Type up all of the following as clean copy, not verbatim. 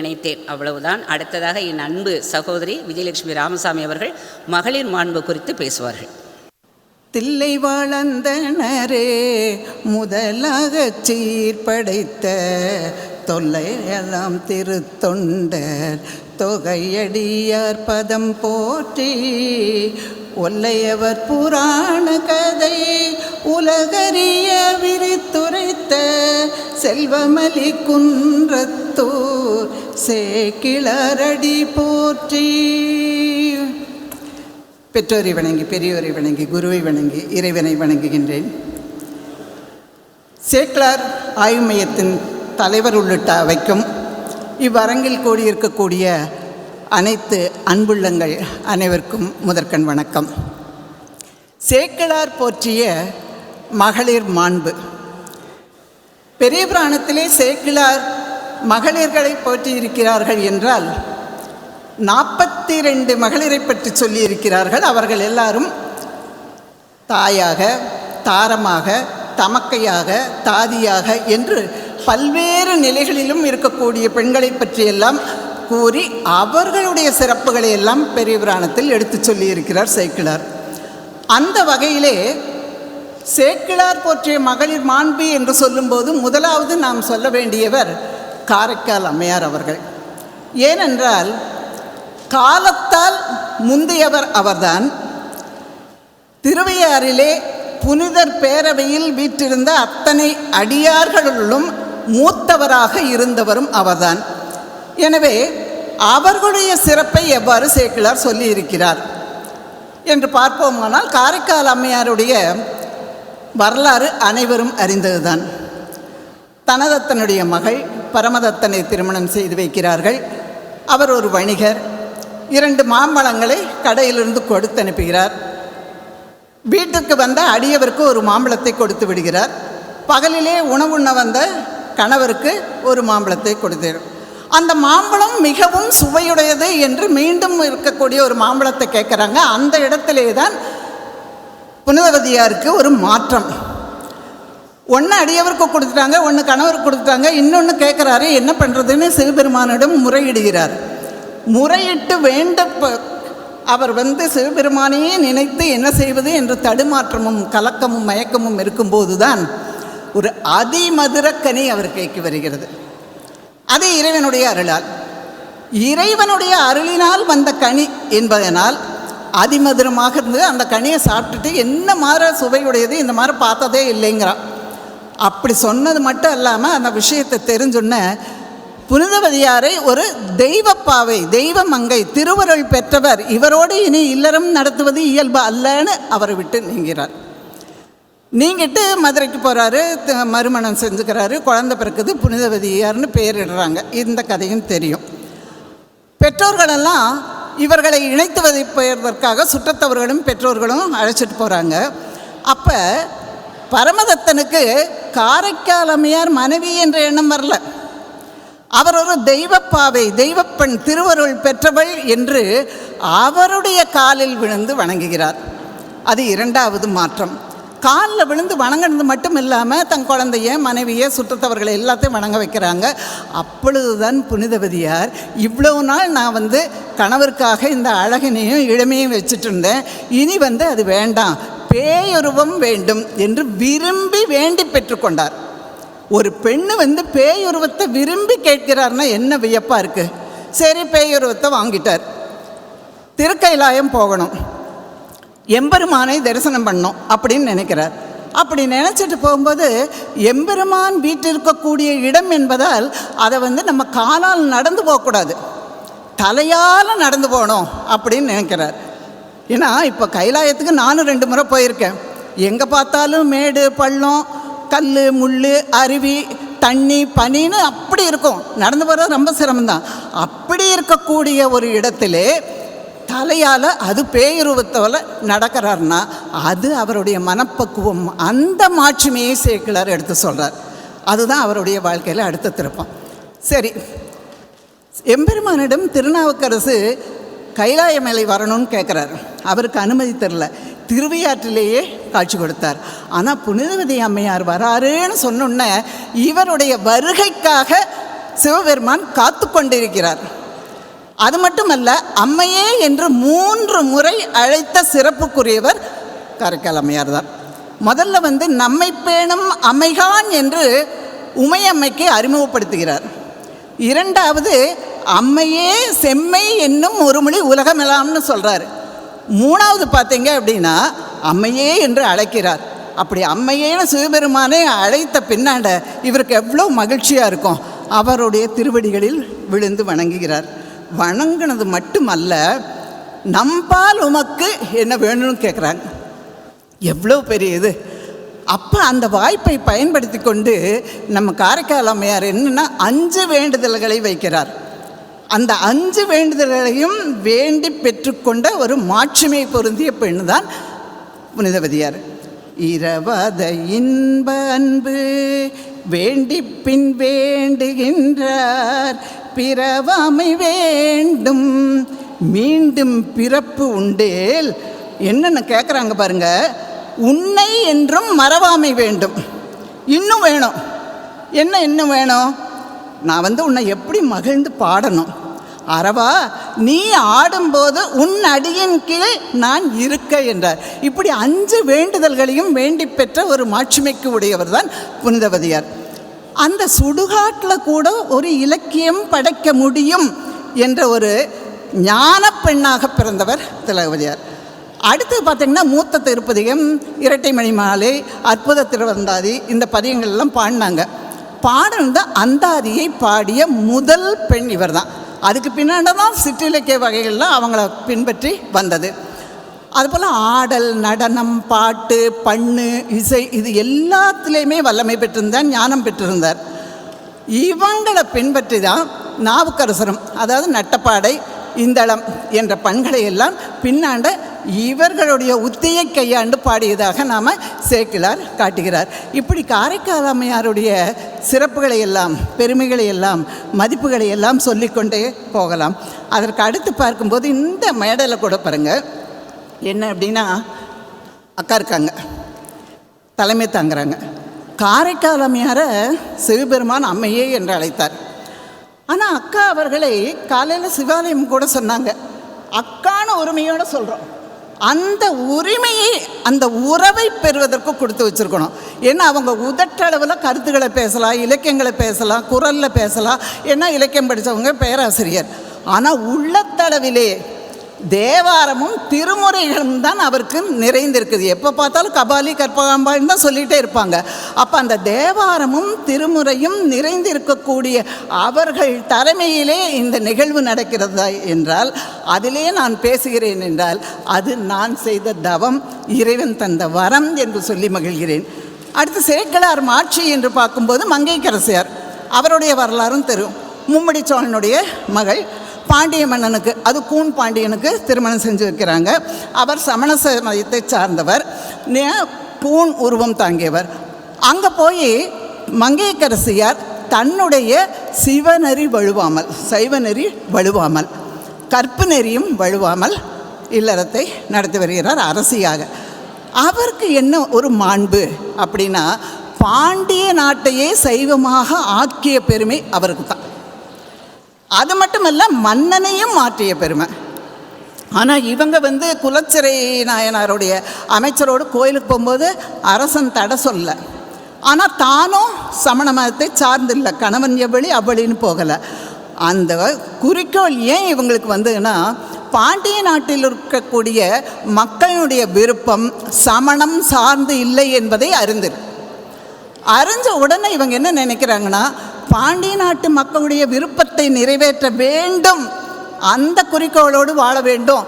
நினைத்தேன், அவ்வளவுதான். அடுத்ததாக என் அன்பு சகோதரி விஜயலட்சுமி ராமசாமி அவர்கள் மகளிர் மாண்பு குறித்து பேசுவார்கள். தில்லை வாழ்ந்தனரே முதலாக சீர்படைத்த தொல்லையெல்லாம் திருத்தொண்டர் தொகையடியார் பதம் போற்றி ஒல்லையவர் புராண கதை உலகறிய விரித்துரைத்த செல்வமலி குன்றத்தூர் சேக்கிழாரடி போற்றி. பெற்றோரை வணங்கி, பெரியோரை வணங்கி, குருவை வணங்கி, இறைவனை வணங்குகின்றேன். சேக்கிழார் ஆய்வு மையத்தின் தலைவர் உள்ளிட்ட அவைக்கும் இவ்வரங்கில் கூடியிருக்கக்கூடிய அனைத்து அன்புள்ளங்கள் அனைவருக்கும் முதற்கண் வணக்கம். சேக்கிழார் போற்றிய மகளிர் மாண்பு. பெரிய புராணத்திலே சேக்கிழார் மகளிர்களை போற்றியிருக்கிறார்கள் என்றால் 42 மகளிரை பற்றி சொல்லியிருக்கிறார்கள். அவர்கள் எல்லாரும் தாயாக, தாரமாக, தமக்கையாக, தாதியாக என்று பல்வேறு நிலைகளிலும் இருக்கக்கூடிய பெண்களை பற்றியெல்லாம் கூறி அவர்களுடைய சிறப்புகளை எல்லாம் பெரிய புராணத்தில் எடுத்து சொல்லியிருக்கிறார் சேக்கிழார். அந்த வகையிலே சேக்கிழார் போற்றிய மகளிர் மாண்பு என்று சொல்லும்போது முதலாவது நாம் சொல்ல வேண்டியவர் காரைக்கால் அம்மையார் அவர்கள். ஏனென்றால் காலத்தால் முந்தையவர் அவர்தான். திருவையாறிலே புனிதர் பேரவையில் வீற்றிருந்த அத்தனை அடியார்களும் மூத்தவராக இருந்தவரும் அவர்தான். எனவே அவர்களுடைய சிறப்பை எவ்வாறு சேக்கிழார் சொல்லியிருக்கிறார் என்று பார்ப்போமானால், காரைக்கால் அம்மையாருடைய வரலாறு அனைவரும் அறிந்ததுதான். தனதத்தனுடைய மகள் பரமதத்தனை திருமணம் செய்து வைக்கிறார்கள். அவர் ஒரு வணிகர். 2 மாம்பழங்களை கடையிலிருந்து கொடுத்து அனுப்புகிறார். வீட்டுக்கு வந்த அடியவருக்கு ஒரு மாம்பழத்தை கொடுத்து விடுகிறார். பகலிலே உணவுண்ண வந்த கணவருக்கு ஒரு மாம்பழத்தை கொடுத்தார். அந்த மாம்பழம் மிகவும் சுவையுடையது என்று மீண்டும் இருக்கக்கூடிய ஒரு மாம்பழத்தை கேட்குறாங்க. அந்த இடத்திலே தான் புனிதவதியாருக்கு ஒரு மாற்றம். ஒன்று அடியவருக்கு கொடுத்துட்டாங்க, ஒன்று கணவருக்கு கொடுத்துட்டாங்க, இன்னொன்று கேட்குறாரு, என்ன பண்ணுறதுன்னு சிவபெருமானிடம் முறையிடுகிறார். முறையிட்டு அவர் சிவபெருமானையே நினைத்து என்ன செய்வது என்று தடுமாற்றமும் கலக்கமும் மயக்கமும் இருக்கும்போது தான் ஒரு அதிமதுரக்கனி அவர் கைக்கு வருகிறது. அது இறைவனுடைய அருளால், இறைவனுடைய அருளினால் வந்த கனி என்பதனால் அதிமதுரமாக இருந்து அந்த கனியை சாப்பிட்டுட்டு என்ன மாதிரி சுவையுடையது, இந்த மாதிரி பார்த்ததே இல்லைங்கிறான். அப்படி சொன்னது மட்டும் இல்லாமல் அந்த விஷயத்தை தெரிஞ்சுன்ன புனிதவதியாரை ஒரு தெய்வப்பாவை, தெய்வ மங்கை, திருவருள் பெற்றவர், இவரோடு இனி இல்லறம் நடத்துவது இயல்பு அல்லன்னு அவரை விட்டு நீங்கிறார். நீங்கிட்டு மதுரைக்கு போகிறாரு, மறுமணம் செஞ்சுக்கிறாரு, குழந்தை பிறக்குது, புனிதவதியார்னு பெயரிடுறாங்க. இந்த கதையும் தெரியும். பெற்றோர்களெல்லாம் இவர்களை இணைத்து வைப்பதற்காக சுற்றத்தவர்களும் பெற்றோர்களும் அழைச்சிட்டு போகிறாங்க. அப்போ பரமதத்தனுக்கு காரைக்கால் அம்மையார் மனைவி என்ற எண்ணம் வரல. அவர் ஒரு தெய்வப்பாவை, தெய்வப்பெண், திருவருள் பெற்றவள் என்று அவருடைய காலில் விழுந்து வணங்குகிறார். அது 2வது மாற்றம். காலில் விழுந்து வணங்கினது மட்டும் இல்லாமல் தன் குழந்தைய, மனைவியை, சுற்றத்தவர்களை எல்லாத்தையும் வணங்க வைக்கிறாங்க. அப்பொழுதுதான் புனிதவதியார், இவ்வளவு நாள் நான் கணவருக்காக இந்த அழகினையும் இளமையும் வச்சுட்டு இருந்தேன், இனி அது வேண்டாம், பேயுருவம் வேண்டும் என்று விரும்பி வேண்டி பெற்றுக்கொண்டார். ஒரு பெண்ணு பேயுருவத்தை விரும்பி கேட்கிறார்னா என்ன வியப்பாக இருக்குது. சரி, பேயுருவத்தை வாங்கிட்டார். திருக்கைலாயம் போகணும், எம்பெருமானை தரிசனம் பண்ணோம் அப்படின்னு நினைக்கிறார். அப்படி நினச்சிட்டு போகும்போது எம்பெருமான் வீட்டிற்கக்கூடிய இடம் என்பதால் அதை நம்ம காலால் நடந்து போகக்கூடாது, தலையால் நடந்து போகணும் அப்படின்னு நினைக்கிறார். ஏன்னா இப்போ கைலாயத்துக்கு நானும் 2 முறை போயிருக்கேன். எங்கே பார்த்தாலும் மேடு பள்ளம், கல் முள், அருவி, தண்ணி, பனின்னு அப்படி இருக்கும். நடந்து போகிறது ரொம்ப சிரமம்தான். அப்படி இருக்கக்கூடிய ஒரு இடத்திலே தலையால் அது பேயுருவத்தால் நடக்கிறார்னா அது அவருடைய மனப்பக்குவம். அந்த மாட்சிமையை சேக்கிழார் எடுத்து சொல்கிறார். அதுதான் அவருடைய வாழ்க்கையில் அடுத்த திருப்பம். சரி, எம்பெருமானிடம் திருநாவுக்கரசு கைலாய மலை வரணும்னு கேட்குறாரு. அவருக்கு அனுமதி தரல. திருவையாற்றிலேயே காட்சி கொடுத்தார். ஆனால் புனிதவதி அம்மையார் வராருன்னு சொன்னோன்னே இவருடைய வருகைக்காக சிவபெருமான் காத்து கொண்டிருக்கிறார். அது மட்டுமல்ல, அம்மையே என்று 3 முறை அழைத்த சிறப்புக்குரியவர் காரைக்கால் அம்மையார் தான். முதல்ல நம்மை பேணும் அம்மைகான் என்று உமையம்மைக்கு அறிமுகப்படுத்துகிறார். இரண்டாவது, அம்மையே செம்மை என்னும் ஒரு மொழி உலகமெல்லாம்னு சொல்கிறார். மூணாவது பார்த்தீங்க அப்படின்னா அம்மையே என்று அழைக்கிறார். அப்படி அம்மையேன்னு சிவபெருமானே அழைத்த பின்னாண்ட இவருக்கு எவ்வளோ மகிழ்ச்சியாக இருக்கும். அவருடைய திருவடிகளில் விழுந்து வணங்குகிறார். வணங்கினது மட்டுமல்ல, நம்பால் உமக்கு என்ன வேணும்னு கேட்குறாங்க. எவ்வளோ பெரிய இது! அப்போ அந்த வாய்ப்பை பயன்படுத்தி கொண்டு நம்ம காரைக்கால் அம்மையார் என்னென்னா 5 வேண்டுதல்களை வைக்கிறார். அந்த 5 வேண்டுதல்களையும் வேண்டி பெற்றுக்கொண்ட ஒரு மாட்சிமை பொருந்திய பெண் தான் புனிதவதியார். இரவாத இன்ப அன்பு வேண்டி பின் வேண்டுகின்றார், பிறவாமை வேண்டும் மீண்டும் பிறப்பு உண்டேல். என்னென்னு கேட்குறாங்க பாருங்க. உன்னை என்றும் மறவாமை வேண்டும். இன்னும் வேணும். என்ன இன்னும் வேணும்? நான் உன்னை எப்படி மகிழ்ந்து பாடணும். அறவா நீ ஆடும்போது உன் அடியின் கீழ் நான் இருக்க என்றார். இப்படி 5 வேண்டுதல்களையும் வேண்டி பெற்ற ஒரு மாட்சிமைக்கு உடையவர் தான் புனிதவதியார். அந்த சுடுகாட்டில் கூட ஒரு இலக்கியம் படைக்க முடியும் என்ற ஒரு ஞான பெண்ணாக பிறந்தவர் திலகவதியார். அடுத்து பார்த்திங்கன்னா மூத்த திருப்பதிகம், இரட்டை மணி மாலை, அற்புத திருவந்தாதி, இந்த பதிகங்கள்லாம் பாடினாங்க. பாடின அந்தாதியை பாடிய முதல் பெண் இவர் தான். அதுக்கு பின்னாடி தான் சிற்றிலக்கிய வகைகள்லாம் அவங்கள பின்பற்றி வந்தது. அதுபோல் ஆடல், நடனம், பாட்டு, பண்ணு, இசை, இது எல்லாத்துலேயுமே வல்லமை பெற்றிருந்தார், ஞானம் பெற்றிருந்தார். இவங்களை பின்பற்றி தான் நாவுக்கரசரும், அதாவது நட்டப்பாடை, இந்தளம் என்ற பண்களை எல்லாம் பின்னாண்ட இவர்களுடைய உத்தியை கையாண்டு பாடியதாக நாம் சேக்கிழார் காட்டுகிறார். இப்படி காரைக்கால் அம்மையாருடைய சிறப்புகளை எல்லாம், பெருமைகளை எல்லாம், மதிப்புகளை எல்லாம் சொல்லிக்கொண்டே போகலாம். அதற்கு அடுத்து பார்க்கும்போது இந்த மேடையில் கூட பாருங்கள், என்ன அப்படின்னா அக்கா இருக்காங்க, தலைமை தாங்குறாங்க. காரைக்கால் அம்மையாரை சிவபெருமான் அம்மையே என்று அழைத்தார். ஆனால் அக்கா அவர்களை காலையில் சிவாலயம் கூட சொன்னாங்க. அக்கான உரிமையோடு சொல்கிறோம். அந்த உரிமையை, அந்த உறவை பெறுவதற்கு கொடுத்து வச்சுருக்கணும். ஏன்னா அவங்க உதட்டளவில் கருத்துக்களை பேசலாம், இலக்கியங்களை பேசலாம், குரலில் பேசலாம். ஏன்னா இலக்கியம் படித்தவங்க பேராசிரியர். ஆனால் உள்ளத்தளவிலே தேவாரமும் திருமுறைகளும் தான் அவருக்கு நிறைந்திருக்குது. எப்போ பார்த்தாலும் கபாலி கற்பகாம்பாள்னு தான் சொல்லிகிட்டே இருப்பாங்க. அப்போ அந்த தேவாரமும் திருமுறையும் நிறைந்திருக்கக்கூடிய அவர்கள் தலைமையிலே இந்த நிகழ்வு நடக்கிறதா என்றால், அதிலே நான் பேசுகிறேன் என்றால், அது நான் செய்த தவம், இறைவன் தந்த வரம் என்று சொல்லி மகிழ்கிறேன். அடுத்து சேக்கிழார் மாட்சி என்று பார்க்கும்போது மங்கையர்க்கரசியார், அவருடைய வரலாறும் தெரியும். மும்மடி சோழனுடைய மகள், பாண்டிய மன்னனுக்கு, அது கூன் பாண்டியனுக்கு திருமணம் செஞ்சு வைக்கிறாங்க. அவர் சமண சமயத்தை சார்ந்தவர், கூன் உருவம் தாங்கியவர். அங்கே போய் மங்கையர்க்கரசியார் தன்னுடைய சிவநெறி வழுவாமல், சைவநெறி வழுவாமல், கற்பு நெறியும் வழுவாமல் இல்லறத்தை நடத்தி வருகிறார் அரசியாக. அவருக்கு என்ன ஒரு மாண்பு அப்படின்னா, பாண்டிய நாட்டையே சைவமாக ஆக்கிய பெருமை அவருக்கு தான். அது மட்டுமல்ல, மன்னனையும் மாற்றிய பெருமை. ஆனால் இவங்க குலச்சிறை நாயனாருடைய அமைச்சரோடு கோயிலுக்கு போகும்போது அரசன் தடை சொல்ல. ஆனால் தானும் சமண மதத்தை சார்ந்தில்லை, கணவன் எவ்வளி அவ்வளின்னு போகலை. அந்த குறிக்கோள் ஏன் இவங்களுக்கு வந்ததுன்னா, பாண்டிய நாட்டில் இருக்கக்கூடிய மக்களுடைய விருப்பம் சமணம் சார்ந்து இல்லை என்பதை அறிஞ்ச உடனே இவங்க என்ன நினைக்கிறாங்கன்னா, பாண்டிய நாட்டு மக்களுடைய விருப்பத்தை நிறைவேற்ற வேண்டும், அந்த குறிக்கோளோடு வாழ வேண்டும்,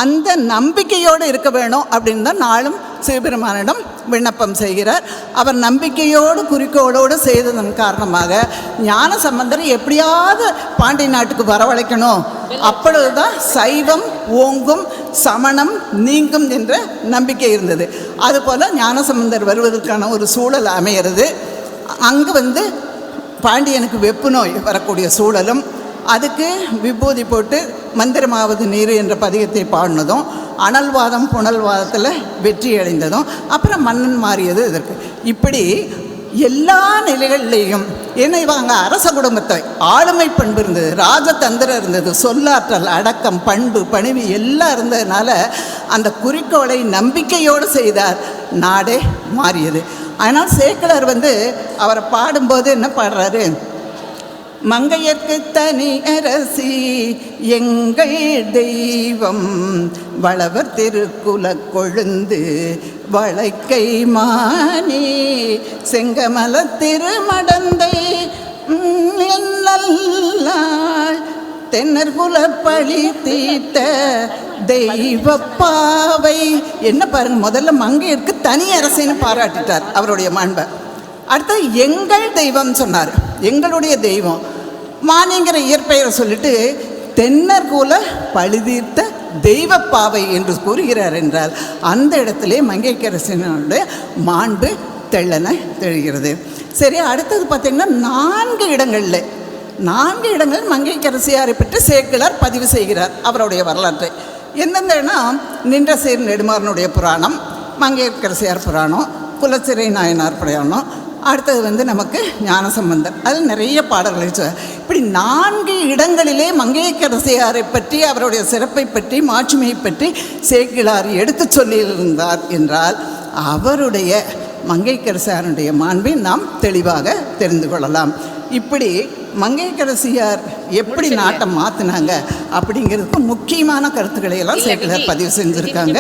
அந்த நம்பிக்கையோடு இருக்க வேணும் அப்படின்னு தான் நாளும் சிவபெருமானிடம் விண்ணப்பம் செய்கிறார். அவர் நம்பிக்கையோடு குறிக்கோளோடு செய்ததன் காரணமாக ஞானசம்பந்தரை எப்படியாவது பாண்டிய நாட்டுக்கு வரவழைக்கணும், அப்பொழுதுதான் சைவம் ஓங்கும், சமணம் நீங்கும் என்ற நம்பிக்கை இருந்தது. அதுபோல் ஞானசம்பந்தர் வருவதற்கான ஒரு சூழல் அமைகிறது. அங்கே பாண்டியனுக்கு வெப்பு நோய் வரக்கூடிய சூழலும், அதுக்கு விபூதி போட்டு மந்திரமாவது நீர் என்ற பதிகத்தை பாடினதும், அனல்வாதம் புனல்வாதத்தில் வெற்றி அடைந்ததும், அப்புறம் மன்னன் மாறியது இதற்கு. இப்படி எல்லா நிலைகள்லேயும் ஏன்னா இவங்க அரச குடும்பத்தை ஆளுமை பண்பு இருந்தது, ராஜதந்திரம் இருந்தது, சொல்லாற்றல், அடக்கம், பண்பு, பணிவு எல்லாம் இருந்ததுனால அந்த குறிக்கோளை நம்பிக்கையோடு செய்தார். நாடே மாறியது. ஆனால் சேக்கிழார் அவரை பாடும்போது என்ன பாடுறாரு? மங்கையர்க்கு தனி அரசி எங்கள் தெய்வம், வளவர் திருக்குல கொழுந்து வளைக்கை மானி, செங்கமல திருமடந்தை நல்லாள், தென்னர்குல பழி தீர்த்த தெய்வ பாவை. என்ன பாருங்க, முதல்ல மங்கையர்க்கு தனி அரசின்னு பாராட்டிட்டார் அவருடைய மாண்பை. அடுத்து எங்கள் தெய்வம் சொன்னார். எங்களுடைய தெய்வம் மானிங்கிற இயற்பெயரை சொல்லிட்டு தென்னர்குல பழுதீர்த்த தெய்வ பாவை என்று கூறுகிறார் என்றால் அந்த இடத்திலே மங்கையர்க்கரசினுடைய மாண்பு தெள்ளன தெரிகிறது. சரி, அடுத்தது பார்த்திங்கன்னா 4 இடங்கள் மங்கையர்க்கரசியாரை பற்றி சேக்கிழார் பதிவு செய்கிறார் அவருடைய வரலாற்றை. எந்தெந்தனா நின்ற சீர் நெடுமாறனுடைய புராணம், மங்கையர்க்கரசியார் புராணம், குலச்சிறை நாயனார் புராணம், அடுத்தது நமக்கு ஞானசம்பந்தர். அதில் நிறைய பாடல்களை இப்படி 4 இடங்களிலே மங்கையர்க்கரசியாரை பற்றி அவருடைய சிறப்பை பற்றி மாட்சிமையை பற்றி சேக்கிழார் எடுத்து சொல்லியிருந்தார் என்றால் அவருடைய மங்கையர்க்கரசியாருடைய மாண்பை நாம் தெளிவாக தெரிந்து கொள்ளலாம். இப்படி மங்கையர்க்கரசியார் எப்படி நாட்டை மாற்றினாங்க அப்படிங்கிறதுக்கு முக்கியமான கருத்துக்களை எல்லாம் சேக்கிழார் பதிவு செஞ்சுருக்காங்க.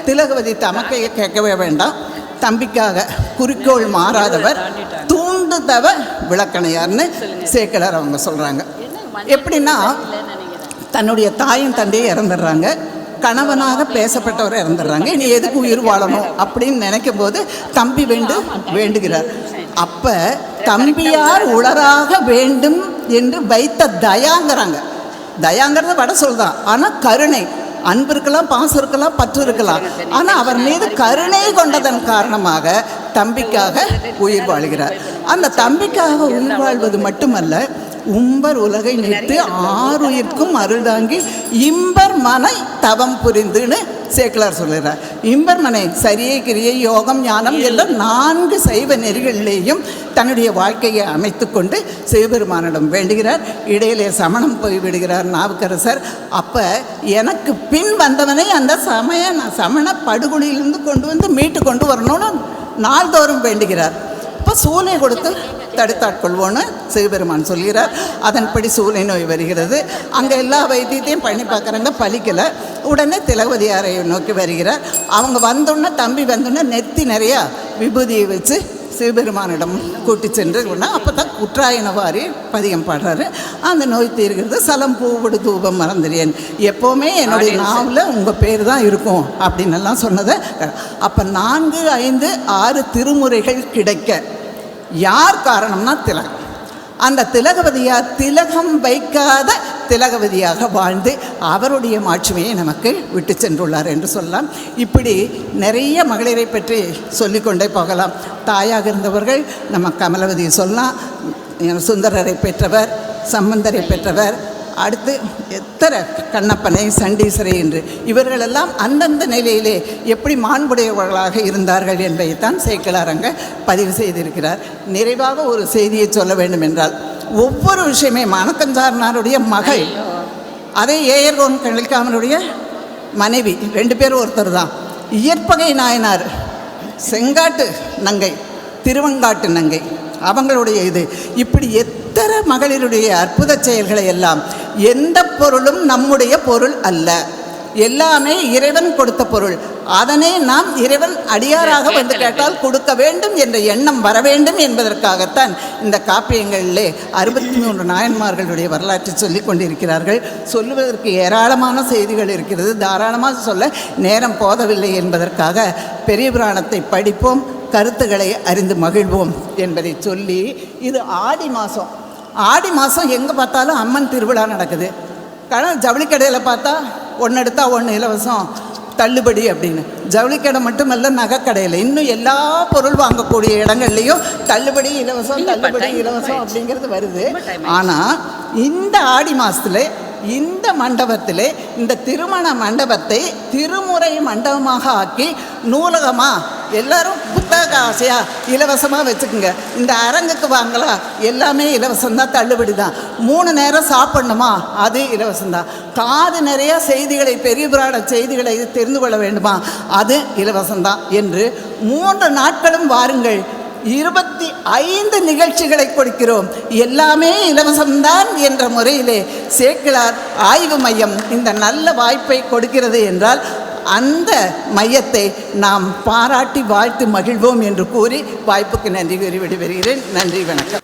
திலகவதி தமக்கையை கேட்கவே வேண்டாம், தம்பிக்காக குறிக்கோள் மாறாதவர், தூண்டுதவ விளக்கணையார்னு சேக்கிழார் அவங்க சொல்கிறாங்க. எப்படின்னா தன்னுடைய தாயும் தந்தையை இறந்துடுறாங்க, கணவனாக பேசப்பட்டவரை இறந்துடுறாங்க, இனி எதுக்கு உயிர் வாழணும் அப்படின்னு நினைக்கும் போது தம்பி வேண்டுகிறார். அப்போ தம்பியார் உளராக வேண்டும் என்று வைத்த தயாங்கிறாங்க. தயாங்கிறது வட சொல்தான், ஆனால் கருணை, அன்பு இருக்கலாம், பாசம் இருக்கலாம், பற்று இருக்கலாம், ஆனால் அவர் மீது கருணை கொண்டதன் காரணமாக தம்பிக்காக உயிர் வாழ்கிறார். அந்த தம்பிக்காக உயிர் வாழ்வது மட்டுமல்ல, உம்பர் உலகை நிறுத்து 6 உயிர்க்கும் அருள் தாங்கி இம்பர் மனை தவம் புரிந்துன்னு சேக்கிழார் சொல்கிறார். இம்பர் மனை சரியை, கிரியை, யோகம், ஞானம் என்ற 4 சைவ நெறிகளிலேயும் தன்னுடைய வாழ்க்கையை அமைத்து கொண்டு சிவபெருமானிடம் வேண்டுகிறார். இடையிலே சமணம் போய்விடுகிறார் நாவுக்கரசர். அப்போ எனக்கு பின் வந்தவனை அந்த சமண படுகொலியிலிருந்து கொண்டு வந்து மீட்டு கொண்டு வரணும்னு நாள்தோறும் வேண்டுகிறார். இப்போ சூளை கொடுத்து தடுத்தாட்கொள்வோன்னு சிவபெருமான் சொல்கிறார். அதன்படி சூளை நோய் வருகிறது. அங்கே எல்லா வைத்தியத்தையும் பண்ணி பார்க்குறாங்க, பலிக்கலை. உடனே திலகவதியாரை நோக்கி வருகிறார். அவங்க வந்தோடனே, தம்பி வந்தோடனே நெத்தி நிறையா விபூதியை வச்சு சிவபெருமானிடம் கூட்டி சென்று அப்போ தான் குற்றாயினவாரி பதிகம் பாடுறாரு. அந்த நோய் தீர்கிறது. சலம் பூவிடு தூபம் மறந்துடுறேன், எப்போவுமே என்னுடைய நாவில் உங்கள் பேர் தான் இருக்கும் அப்படின்னு எல்லாம் சொன்னதை. அப்போ 4, 5, 6 திருமுறைகள் கிடைக்க யார் காரணம்னா திலகம். அந்த திலகவதியார் திலகம் வைக்காத திலகவதியாக வாழ்ந்து அவருடைய மாட்சிமையை நமக்கு விட்டு சென்றுள்ளார் என்று சொல்லலாம். இப்படி நிறைய மகளிரை பற்றி சொல்லிக்கொண்டே போகலாம். தாயாக இருந்தவர்கள் நம்ம கமலவதி சொல்லலாம், சுந்தரரை பெற்றவர், சம்பந்தரை பெற்றவர், அடுத்து எத்தனை கண்ணப்பனை, சண்டீசரை என்று இவர்களெல்லாம் அந்தந்த நிலையிலே எப்படி மாண்புடையவர்களாக இருந்தார்கள் என்பதைத்தான் சேக்கிழார் அங்கே பதிவு செய்திருக்கிறார். நிறைவாக ஒரு செய்தியை சொல்ல வேண்டும் என்றால், ஒவ்வொரு விஷயமே மானக்கஞ்சாரனாருடைய மகள், அதே ஏயர்கோன் கலிக்காமனுடைய மனைவி, 2 பேரும் ஒருத்தர் தான். இயற்பகை நாயனார், செங்காட்டு நங்கை, திருவங்காட்டு நங்கை, அவங்களுடைய இப்படி எத்தனை மகளிருடைய அற்புத செயல்களை எல்லாம், எந்த பொருளும் நம்முடைய பொருள் அல்ல, எல்லாமே இறைவன் கொடுத்த பொருள். அதனை நாம் இறைவன் அடியாராக வந்து கேட்டால் கொடுக்க வேண்டும் என்ற எண்ணம் வர வேண்டும் என்பதற்காகத்தான் இந்த காப்பியங்களிலே 63 நாயன்மார்களுடைய வரலாற்றை சொல்லி கொண்டிருக்கிறார்கள். சொல்லுவதற்கு ஏராளமான செய்திகள் இருக்கிறது, தாராளமாக சொல்ல நேரம் போதவில்லை என்பதற்காக பெரிய புராணத்தை படிப்போம், கருத்துக்களை அறிந்து மகிழ்வோம் என்பதை சொல்லி, இது ஆடி மாதம் எங்கே பார்த்தாலும் அம்மன் திருவிழா நடக்குது. ஜவுளிக்கடையில் பார்த்தா ஒன்று எடுத்தால் ஒன்று இலவசம், தள்ளுபடி அப்படின்னு. ஜவுளிக்கடை மட்டுமல்ல, நகைக்கடையில் இன்னும் எல்லா பொருள் வாங்கக்கூடிய இடங்கள்லையும் தள்ளுபடி இலவசம், தள்ளுபடி இலவசம் அப்படிங்கிறது வருது. ஆனால் இந்த ஆடி மாதத்தில் இந்த மண்டபத்தில், இந்த திருமண மண்டபத்தை திருமுறை மண்டபமாக ஆக்கி நூலகமாக எல்லாரும் புத்தக புத்தக ஆசையா இலவசமாக வச்சுக்கோங்க. இந்த அரங்குக்கு வாங்கலாம், எல்லாமே இலவசம்தான், தள்ளுபடி தான். 3 நேரம் சாப்பிட்ணுமா, அது இலவசம்தான். காது நிறையா செய்திகளை, பெரிய புராண செய்திகளை தெரிந்து கொள்ள வேண்டுமா, அது இலவசம்தான் என்று 3 நாட்களும் வாருங்கள். 25 நிகழ்ச்சிகளை கொடுக்கிறோம், எல்லாமே இலவசம்தான் என்ற முறையிலே சேக்கிழார் ஆய்வு மையம் இந்த நல்ல வாய்ப்பை கொடுக்கிறது என்றால் அந்த மையத்தை நாம் பாராட்டி வாழ்த்து மகிழ்வோம் என்று கூறி வாய்ப்புக்கு நன்றி கூறி விடைபெறுகிறேன். நன்றி, வணக்கம்.